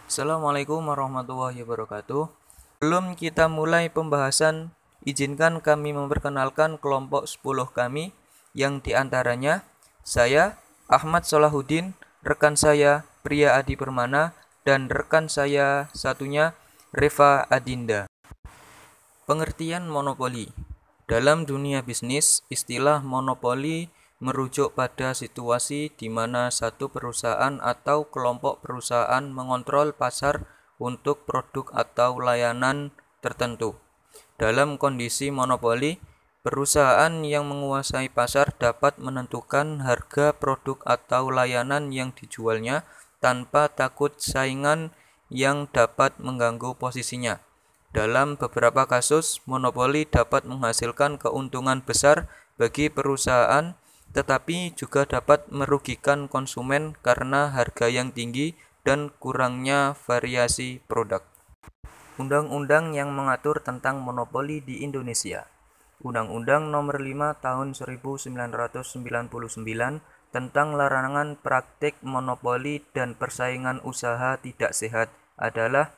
Assalamualaikum warahmatullahi wabarakatuh. Sebelum kita mulai pembahasan, izinkan kami memperkenalkan kelompok 10 kami, yang diantaranya saya, Ahmad Solahuddin, rekan saya, Pria Adi Permana, dan rekan saya satunya, Reva Adinda. Pengertian monopoli. Dalam dunia bisnis, istilah monopoli merujuk pada situasi di mana satu perusahaan atau kelompok perusahaan mengontrol pasar untuk produk atau layanan tertentu. Dalam kondisi monopoli, perusahaan yang menguasai pasar dapat menentukan harga produk atau layanan yang dijualnya tanpa takut saingan yang dapat mengganggu posisinya. Dalam beberapa kasus, monopoli dapat menghasilkan keuntungan besar bagi perusahaan, tetapi juga dapat merugikan konsumen karena harga yang tinggi dan kurangnya variasi produk. Undang-undang yang mengatur tentang monopoli di Indonesia. Undang-Undang Nomor 5 Tahun 1999 tentang larangan praktik monopoli dan persaingan usaha tidak sehat adalah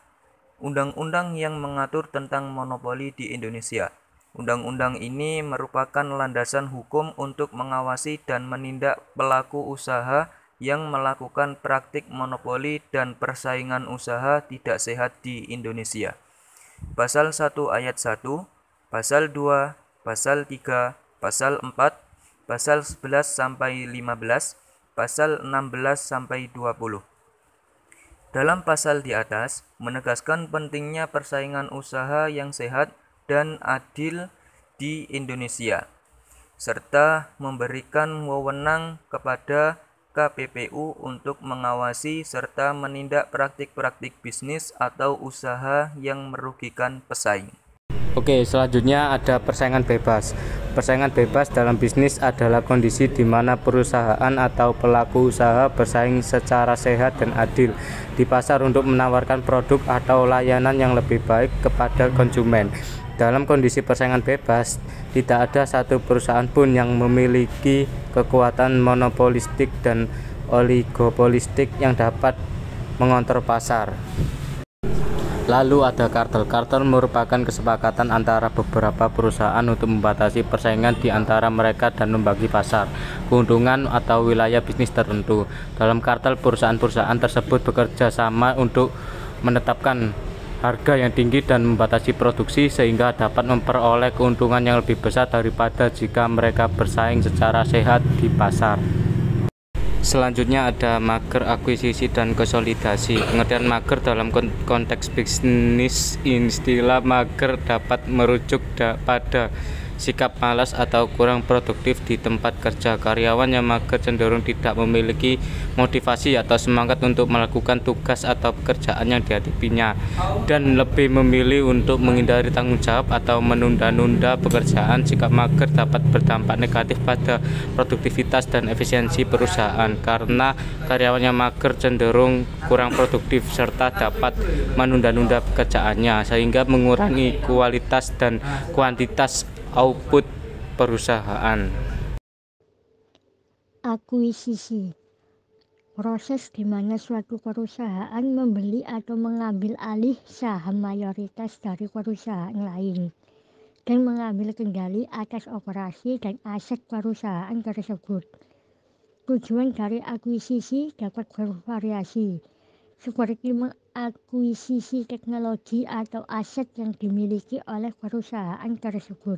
undang-undang yang mengatur tentang monopoli di Indonesia. Undang-undang ini merupakan landasan hukum untuk mengawasi dan menindak pelaku usaha yang melakukan praktik monopoli dan persaingan usaha tidak sehat di Indonesia. Pasal 1 ayat 1, Pasal 2, Pasal 3, Pasal 4, Pasal 11 sampai 15, Pasal 16 sampai 20. Dalam pasal di atas, menegaskan pentingnya persaingan usaha yang sehat dan adil di Indonesia, serta memberikan wewenang kepada KPPU untuk mengawasi serta menindak praktik-praktik bisnis atau usaha yang merugikan pesaing. Oke, selanjutnya ada persaingan bebas. Persaingan bebas dalam bisnis adalah kondisi di mana perusahaan atau pelaku usaha bersaing secara sehat dan adil di pasar untuk menawarkan produk atau layanan yang lebih baik kepada konsumen. Dalam kondisi persaingan bebas, tidak ada satu perusahaan pun yang memiliki kekuatan monopolistik dan oligopolistik yang dapat mengontrol pasar. Lalu ada kartel. Kartel merupakan kesepakatan antara beberapa perusahaan untuk membatasi persaingan di antara mereka dan membagi pasar, keuntungan atau wilayah bisnis tertentu. Dalam kartel, perusahaan-perusahaan tersebut bekerja sama untuk menetapkan harga yang tinggi dan membatasi produksi sehingga dapat memperoleh keuntungan yang lebih besar daripada jika mereka bersaing secara sehat di pasar. Selanjutnya ada mager, akuisisi, dan konsolidasi. Pengertian mager dalam konteks bisnis, istilah mager dapat merujuk pada sikap malas atau kurang produktif di tempat kerja. Karyawan yang mager cenderung tidak memiliki motivasi atau semangat untuk melakukan tugas atau pekerjaan yang dihadapinya dan lebih memilih untuk menghindari tanggung jawab atau menunda-nunda pekerjaan. Sikap mager dapat berdampak negatif pada produktivitas dan efisiensi perusahaan karena karyawan yang mager cenderung kurang produktif serta dapat menunda-nunda pekerjaannya sehingga mengurangi kualitas dan kuantitas output perusahaan. Akuisisi, proses di mana suatu perusahaan membeli atau mengambil alih saham mayoritas dari perusahaan lain dan mengambil kendali atas operasi dan aset perusahaan tersebut. Tujuan dari akuisisi dapat bervariasi, seperti mengakuisisi teknologi atau aset yang dimiliki oleh perusahaan tersebut,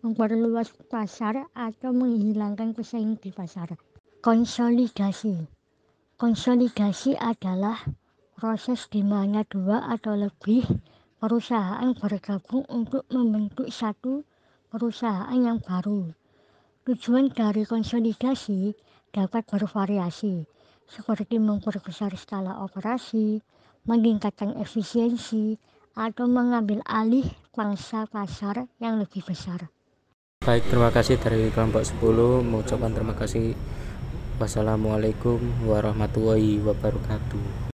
memperluas pasar atau menghilangkan pesaing di pasar. Konsolidasi. Konsolidasi adalah proses di mana dua atau lebih perusahaan bergabung untuk membentuk satu perusahaan yang baru. Tujuan dari konsolidasi dapat bervariasi, seperti memperbesar skala operasi, meningkatkan efisiensi, atau mengambil alih pangsa pasar yang lebih besar. Baik, terima kasih dari kelompok 10. Mengucapkan terima kasih. Wassalamualaikum warahmatullahi wabarakatuh.